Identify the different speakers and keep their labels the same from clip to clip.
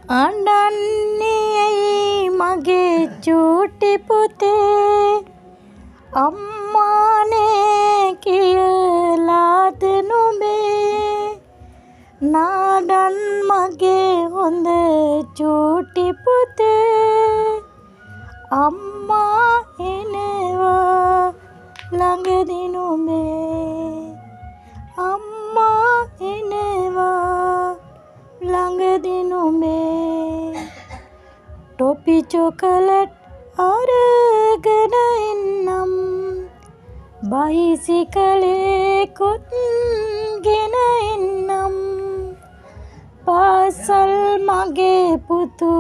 Speaker 1: අඬන්නේ ඇයි මගේ චූටි පුතේ අම්මානේ කියලාද නුඹේ නාඩන් මගේ හොඳ චූටි පුතේ අම්මා එනවා ළඟදි නුඹේ අම්මා එනවා ළඟදි නුඹේ ටොපි චොකලට් අරගෙන එන්නම් බයිසිකලේකුත් ගෙන එන්නම් පාසල් මගේ පුතු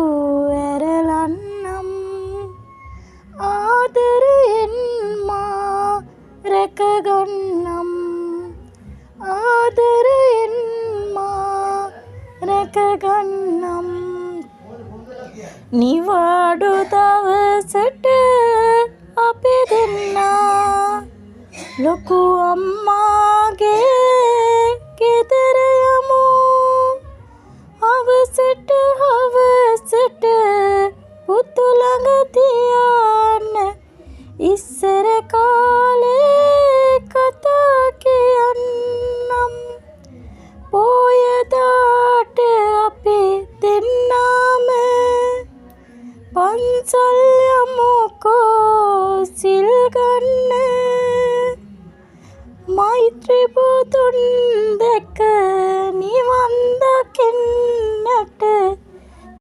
Speaker 1: ඇරලන්නම් ආදරයෙන් මා රැකගන්නම් ආදරයෙන් මා රැකගන්නම් නිවාඩු දවසට අපි දෙන්නා ලොකු අම්මාගේ ගෙදර යමු හවසට පුතු ළඟ තියන්න ඉස්සර කාලේ කතා කියන්නම් පොයදාට අපි දෙන්නාම පන්සල් යමුකෝ සිල් ගන්න මෛත්‍රී පුතුන් දැක නිවන් දකින්නට